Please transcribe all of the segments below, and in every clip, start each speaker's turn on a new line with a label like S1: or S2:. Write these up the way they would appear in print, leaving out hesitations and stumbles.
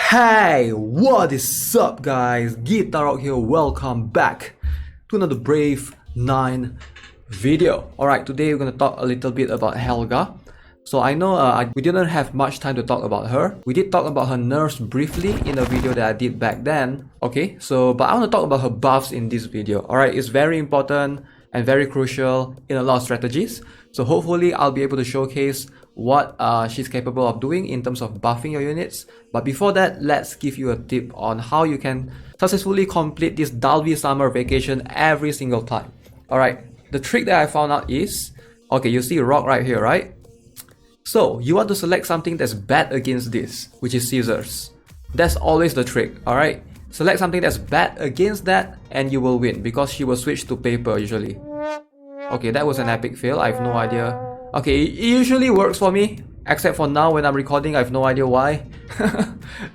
S1: Hey, what is up guys? Guitar here, welcome back to another Brave 9 video. Alright, today we're gonna talk a little bit about Helga. So I know we didn't have much time to talk about her. We did talk about her nerfs briefly in a video that I did back then. Okay, but I want to talk about her buffs in this video. Alright, it's very important and very crucial in a lot of strategies. So hopefully I'll be able to showcase what she's capable of doing in terms of buffing your units. But before that, let's give you a tip on how you can successfully complete this Dalby summer vacation every single time. Alright, the trick that I found out is, okay, you see a rock right here, right? So you want to select something that's bad against this, which is scissors. That's always the trick, alright? Select something that's bad against that and you will win, because she will switch to paper usually. Okay, that was an epic fail, I have no idea. Okay, it usually works for me, except for now when I'm recording, I have no idea why.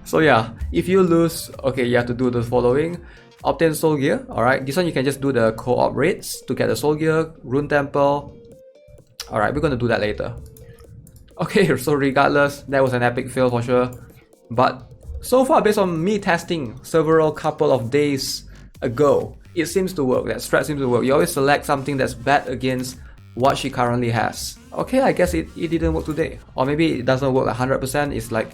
S1: So yeah, if you lose, okay, you have to do the following. Obtain soul gear, alright? This one you can just do the co-op raids to get the soul gear, rune temple. Alright, we're gonna do that later. Okay, so regardless, that was an epic fail for sure. But so far, based on me testing several couple of days ago, it seems to work. That strat seems to work. You always select something that's bad against what she currently has. Okay, I guess it didn't work today. Or maybe it doesn't work 100%. It's like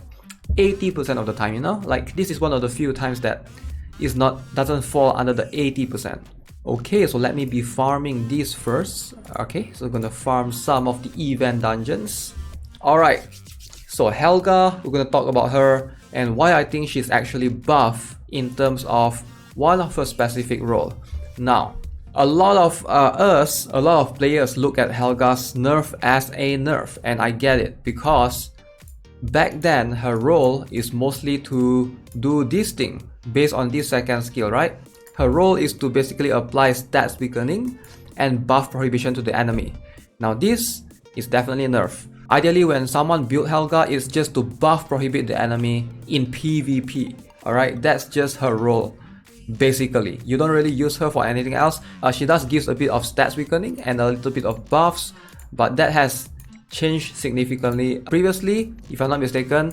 S1: 80% of the time, you know? Like this is one of the few times that doesn't fall under the 80%. Okay, so let me be farming this first. Okay, so we're gonna farm some of the event dungeons. Alright, so Helga, we're gonna talk about her and why I think she's actually buff in terms of one of her specific role. Now, a lot of players look at Helga's nerf as a nerf, and I get it, because back then her role is mostly to do this thing based on this second skill, right? Her role is to basically apply stats weakening and buff prohibition to the enemy. Now this is definitely a nerf. Ideally, when someone build Helga, it's just to buff prohibit the enemy in PvP. Alright, that's just her role. Basically, you don't really use her for anything else. She does give a bit of stats weakening and a little bit of buffs, but that has changed significantly. Previously, if I'm not mistaken,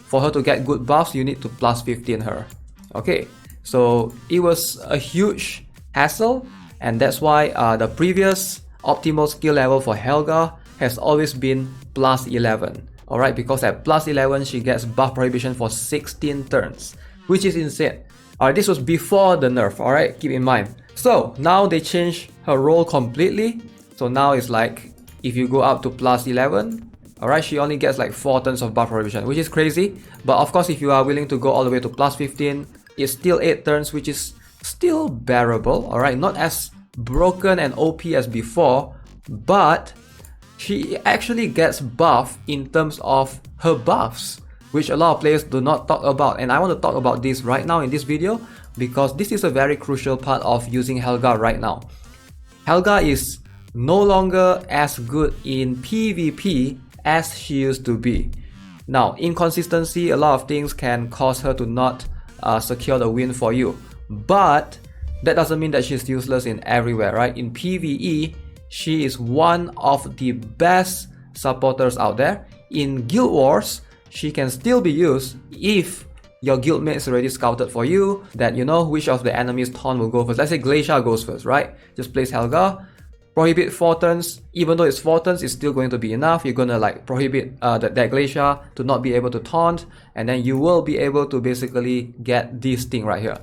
S1: for her to get good buffs, you need to plus 15 her. Okay, so it was a huge hassle, and that's why the previous optimal skill level for Helga has always been plus 11. Alright, because at plus 11 she gets buff prohibition for 16 turns, which is insane. Alright, this was before the nerf, alright, keep in mind. So now they changed her role completely. So now it's like, if you go up to plus 11, alright, she only gets like 4 turns of buff prohibition, which is crazy. But of course, if you are willing to go all the way to plus 15, it's still 8 turns, which is still bearable, alright, not as broken and OP as before, but she actually gets buff in terms of her buffs, which a lot of players do not talk about, and I want to talk about this right now in this video because this is a very crucial part of using Helga right now. Helga is no longer as good in PvP as she used to be. Now, inconsistency, a lot of things can cause her to not secure the win for you, but that doesn't mean that she's useless in everywhere, right? In PvE, she is one of the best supporters out there. In Guild Wars, she can still be used if your guildmate is already scouted for you, that you know which of the enemy's taunt will go first. Let's say Glacier goes first, right? Just place Helga, prohibit 4 turns. Even though it's 4 turns, it's still going to be enough. You're gonna like prohibit that Glacier to not be able to taunt, and then you will be able to basically get this thing right here.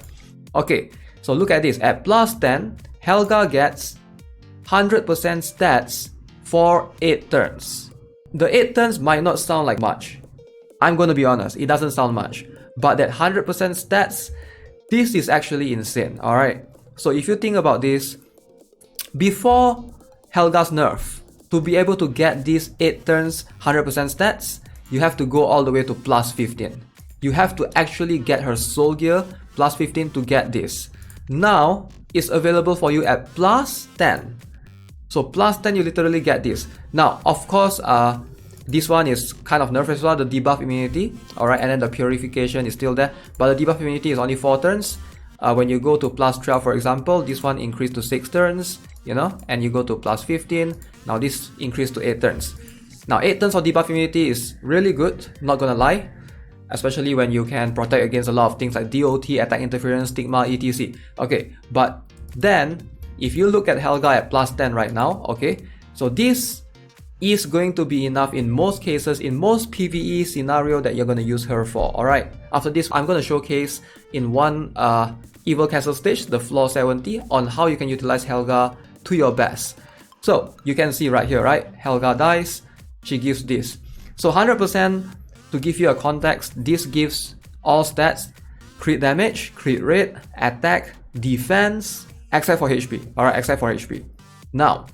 S1: Okay, so look at this. At plus 10, Helga gets 100% stats for 8 turns. The 8 turns might not sound like much. I'm gonna be honest, it doesn't sound much. But that 100% stats, this is actually insane, alright? So if you think about this, before Helga's nerf, to be able to get these 8 turns 100% stats, you have to go all the way to plus 15. You have to actually get her soul gear plus 15 to get this. Now, it's available for you at plus 10. So plus 10, you literally get this. Now, of course, this one is kind of nerfed as well, the debuff immunity. Alright, and then the purification is still there. But the debuff immunity is only 4 turns. When you go to plus 12, for example, this one increased to 6 turns, you know, and you go to plus 15. Now this increased to 8 turns. Now 8 turns of debuff immunity is really good, not gonna lie. especially when you can protect against a lot of things like DOT, attack interference, stigma, etc. Okay, but then if you look at Helga at plus 10 right now, okay, so this is going to be enough in most cases, in most PvE scenario that you're going to use her for. Alright, after this I'm going to showcase in one Evil Castle stage, the floor 70, on how you can utilize Helga to your best. So you can see right here, right, Helga dies, she gives this. So 100%, to give you a context, this gives all stats: crit damage, crit rate, attack, defense, except for HP. Alright, except for HP. Now,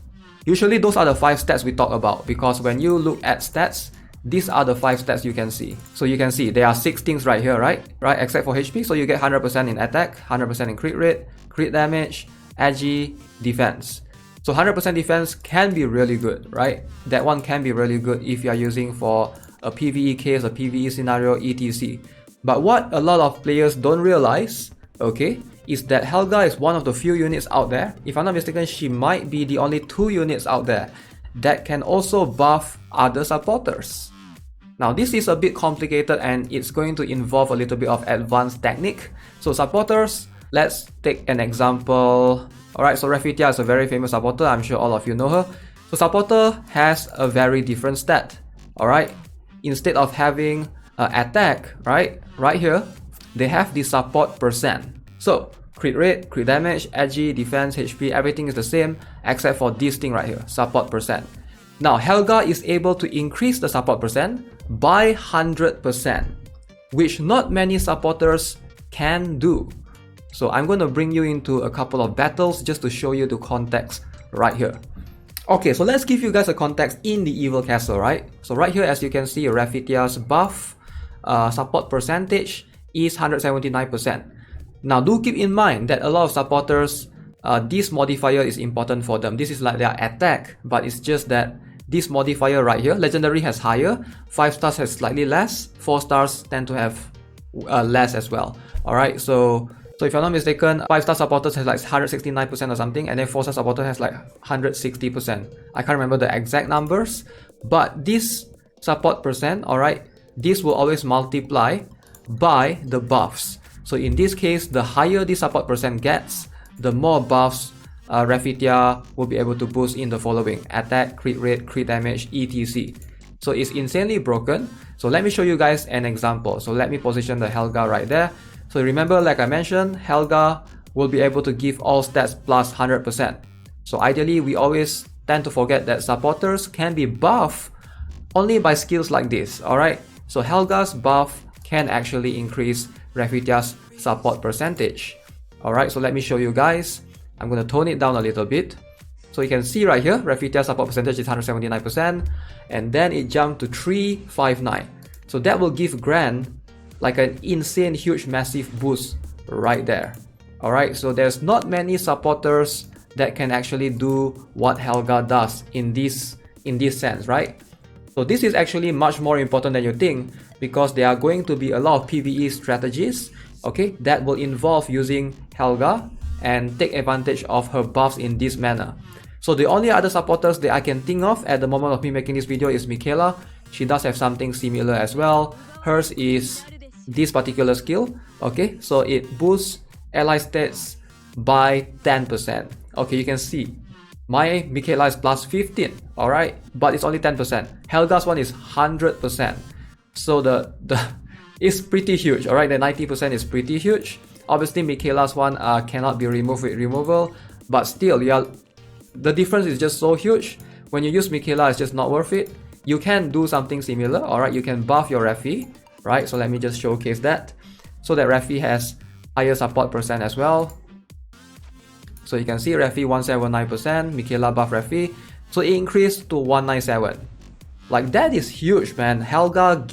S1: usually those are the 5 stats we talk about, because when you look at stats, these are the 5 stats you can see. So you can see there are 6 things right here, right? Right, except for HP. So you get 100% in attack, 100% in crit rate, crit damage, agi, defense. So 100% defense can be really good, right? That one can be really good if you are using for a PvE case, a PvE scenario, etc. But what a lot of players don't realize, okay, is that Helga is one of the few units out there. If I'm not mistaken, she might be the only 2 units out there that can also buff other supporters. Now this is a bit complicated and it's going to involve a little bit of advanced technique. So supporters, let's take an example. Alright, so Rafitia is a very famous supporter, I'm sure all of you know her. So supporter has a very different stat. Alright, instead of having attack, right here, they have the support percent. So crit rate, crit damage, agi, defense, HP, everything is the same except for this thing right here, support percent. Now Helga is able to increase the support percent by 100%, which not many supporters can do. So I'm going to bring you into a couple of battles just to show you the context right here. Okay, so let's give you guys a context in the Evil Castle, right? So right here, as you can see, Rafitia's buff support percentage is 179%. Now do keep in mind that a lot of supporters, this modifier is important for them. This is like their attack, but it's just that this modifier right here, legendary has higher, 5 stars has slightly less, 4 stars tend to have less as well. Alright, so if I'm not mistaken, 5-star supporters has like 169% or something, and then 4-star supporter has like 160%. I can't remember the exact numbers, but this support percent, alright, this will always multiply by the buffs. So in this case, the higher the support percent gets, the more buffs Rafitia will be able to boost in the following: attack, crit rate, crit damage, etc. So it's insanely broken. So let me show you guys an example. So let me position the Helga right there. So remember, like I mentioned, Helga will be able to give all stats plus 100%. So ideally, we always tend to forget that supporters can be buffed only by skills like this, alright? So Helga's buff can actually increase Rafitia's support percentage. Alright, so let me show you guys. I'm going to tone it down a little bit. So you can see right here, Rafitia's support percentage is 179%, and then it jumped to 359. So that will give Gran like an insane, huge, massive boost right there. Alright, so there's not many supporters that can actually do what Helga does in this sense, right? So this is actually much more important than you think, because there are going to be a lot of PvE strategies, okay, that will involve using Helga and take advantage of her buffs in this manner. So the only other supporters that I can think of at the moment of me making this video is Michaela. She does have something similar as well. Hers is this particular skill, okay, so it boosts ally stats by 10%. Okay, you can see my Michaela is plus 15, alright, but it's only 10%. Helga's one is 100%. So the it's pretty huge, alright, the 90% is pretty huge. Obviously Michaela's one cannot be removed with removal, but still, yeah, the difference is just so huge. When you use Michaela, it's just not worth it. You can do something similar, alright, you can buff your Rafi, right? So let me just showcase that. So that Rafi has higher support percent as well. So you can see Rafi 179%, Michaela buff Rafi. So it increased to 197. Like that is huge, man. Helga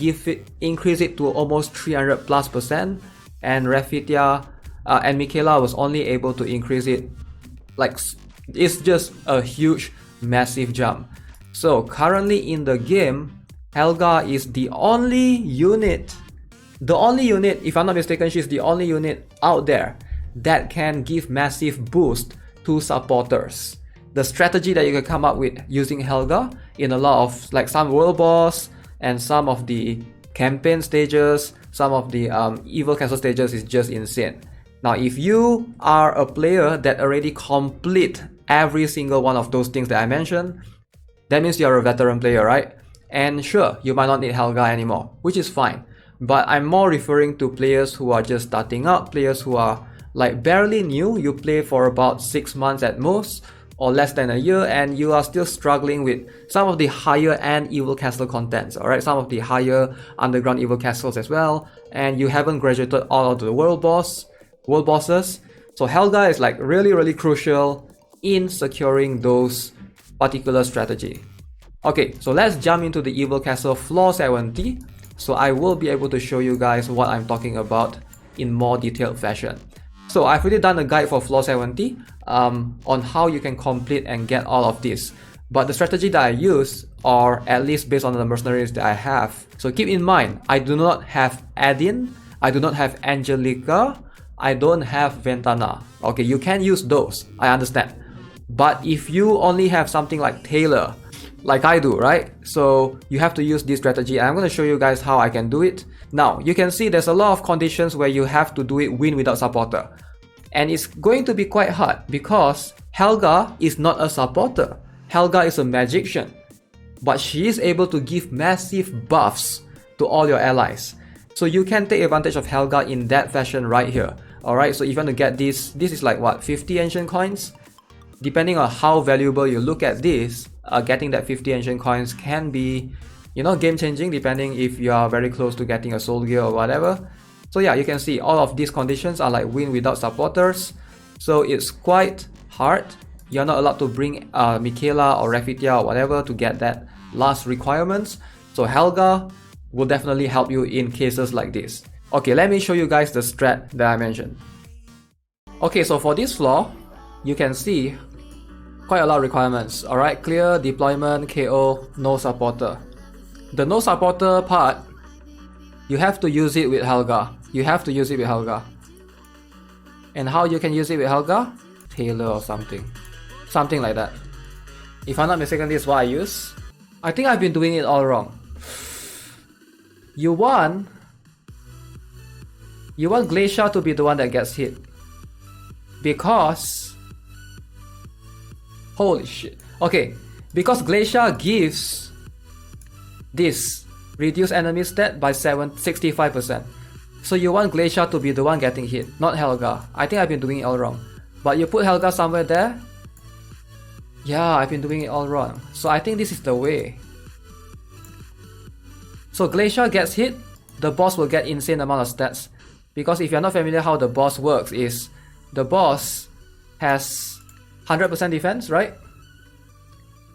S1: increase it to almost 300+%, and Rafitia and Michaela was only able to increase it, like, it's just a huge, massive jump. So currently in the game, Helga is the only unit, if I'm not mistaken, she's the only unit out there that can give massive boost to supporters. The strategy that you can come up with using Helga in a lot of, like, some world boss and some of the campaign stages, some of the evil castle stages is just insane. Now, if you are a player that already complete every single one of those things that I mentioned, that means you're a veteran player, right? And sure, you might not need Helga anymore, which is fine. But I'm more referring to players who are just starting up, players who are like barely new. You play for about 6 months at most, or less than a year, and you are still struggling with some of the higher end evil castle contents, alright? Some of the higher underground evil castles as well, and you haven't graduated all of the world bosses. So Helga is like really crucial in securing those particular strategy. Okay, so let's jump into the evil castle floor 70. So I will be able to show you guys what I'm talking about in more detailed fashion. So I've already done a guide for floor 70 on how you can complete and get all of this. But the strategy that I use, or at least based on the mercenaries that I have, so keep in mind, I do not have Adin, I do not have Angelica, I don't have Ventana. Okay, you can use those, I understand. But if you only have something like Taylor, like I do, right? So you have to use this strategy, and I'm going to show you guys how I can do it. Now, you can see there's a lot of conditions where you have to do it win without supporter. And it's going to be quite hard because Helga is not a supporter. Helga is a magician. But she is able to give massive buffs to all your allies. So you can take advantage of Helga in that fashion right here. Alright, so if you want to get this is like what, 50 ancient coins? Depending on how valuable you look at this, getting that 50 ancient coins can be, you know, game changing depending if you are very close to getting a soul gear or whatever. So yeah, you can see all of these conditions are like win without supporters. So it's quite hard. You're not allowed to bring Michaela or Rafitia or whatever to get that last requirements. So Helga will definitely help you in cases like this. Okay, let me show you guys the strat that I mentioned. Okay, so for this floor, you can see quite a lot of requirements. Alright, clear, deployment, KO, no supporter. The no supporter part, you have to use it with Helga. You have to use it with Helga. And how you can use it with Helga? Taylor or something. Something like that. If I'm not mistaken, this is what I use. I think I've been doing it all wrong. You want Glacier to be the one that gets hit. Because... holy shit. Okay, because Glacier gives this reduce enemy stat by 65%. So you want Glacier to be the one getting hit, not Helga. I think I've been doing it all wrong. But you put Helga somewhere there. Yeah, I've been doing it all wrong. So I think this is the way. So Glacier gets hit, the boss will get insane amount of stats. Because if you're not familiar how the boss works is, the boss has 100% defense, right?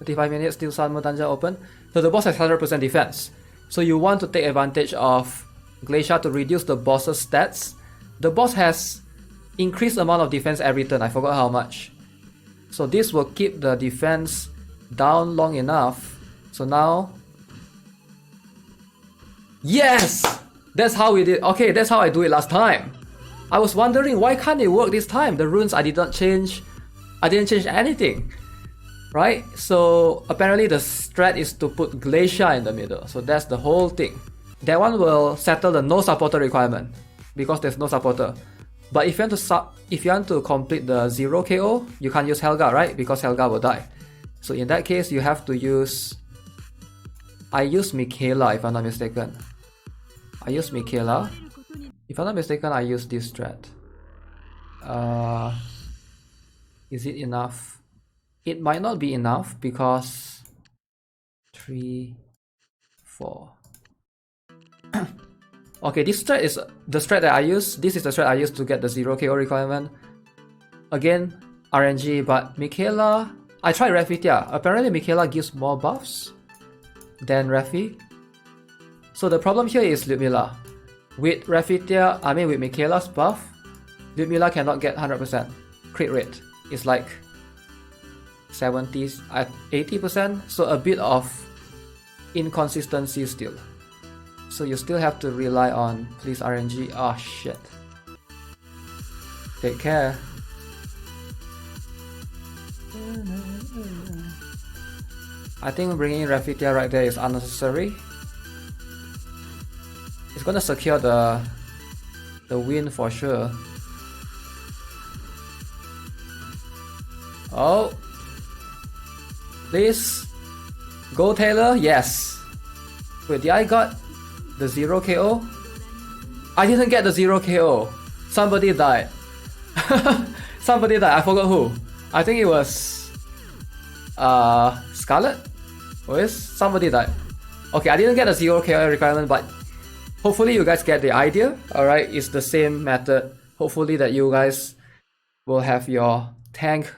S1: 35 minutes till Salmo Dungeon open. So the boss has 100% defense. So you want to take advantage of Glacier to reduce the boss's stats. The boss has increased amount of defense every turn, I forgot how much. So this will keep the defense down long enough. So now... yes! That's how we did. Okay, that's how I do it last time. I was wondering why can't it work this time? The runes I didn't change anything. Right? So apparently the strat is to put Glacier in the middle. So that's the whole thing. That one will settle the no supporter requirement because there's no supporter. But if you want to complete the 0 KO, you can't use Helga, right? Because Helga will die. So in that case, you have to use... I use Michaela if I'm not mistaken. I use Michaela. If I'm not mistaken, I use this strat. Is it enough? It might not be enough because 3, 4. Okay, this strat is the strat that I use. This is the strat I use to get the 0 KO requirement. Again, RNG, but Michaela... I tried Rafitia. Apparently Michaela gives more buffs than Rafi. So the problem here is Lyudmila. With with Michaela's buff, Lyudmila cannot get 100% crit rate. It's like 70s at 80%, so a bit of inconsistency still. So you still have to rely on please RNG. Oh shit. Take care. I think bringing Rafitia right there is unnecessary. It's gonna secure the win for sure. Oh, please go Taylor. Yes. Wait, did I got the 0 KO? I didn't get the 0 KO. Somebody died. Somebody died. I forgot who. I think it was Scarlet. Or is somebody died? Okay, I didn't get a 0 KO requirement, but hopefully you guys get the idea. Alright, it's the same method. Hopefully that you guys will have your tank,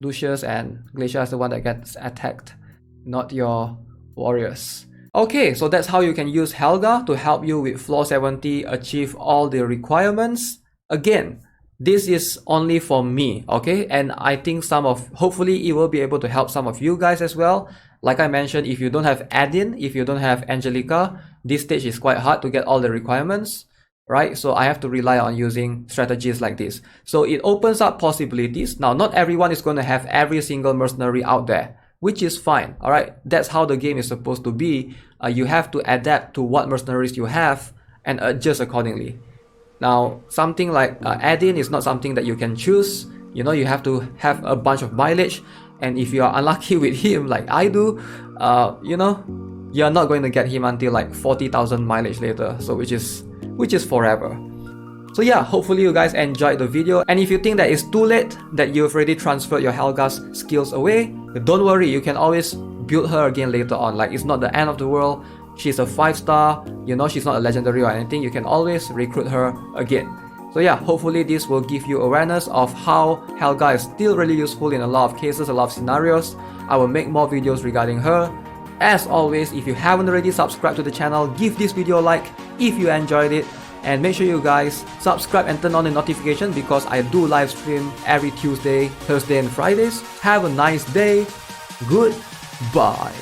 S1: Lucius, and Glacier as the one that gets attacked, not your warriors. Okay, so that's how you can use Helga to help you with floor 70 achieve all the requirements. Again, this is only for me, okay? And I think hopefully it will be able to help some of you guys as well. Like I mentioned, if you don't have Adin, if you don't have Angelica, this stage is quite hard to get all the requirements, right? So I have to rely on using strategies like this. So it opens up possibilities. Now, not everyone is going to have every single mercenary out there, which is fine, all right? That's how the game is supposed to be. You have to adapt to what mercenaries you have and adjust accordingly. Now, something like Adin is not something that you can choose. You know, you have to have a bunch of mileage. And if you are unlucky with him like I do, you know, you're not going to get him until like 40,000 mileage later. So which is forever. So yeah, hopefully you guys enjoyed the video. And if you think that it's too late, that you've already transferred your Helga's skills away, don't worry, you can always build her again later on. Like, it's not the end of the world. She's a 5-star, you know, she's not a legendary or anything. You can always recruit her again. So yeah, hopefully this will give you awareness of how Helga is still really useful in a lot of cases, a lot of scenarios. I will make more videos regarding her. As always, if you haven't already subscribed to the channel, give this video a like if you enjoyed it. And make sure you guys subscribe and turn on the notification because I do live stream every Tuesday, Thursday and Fridays. Have a nice day. Goodbye.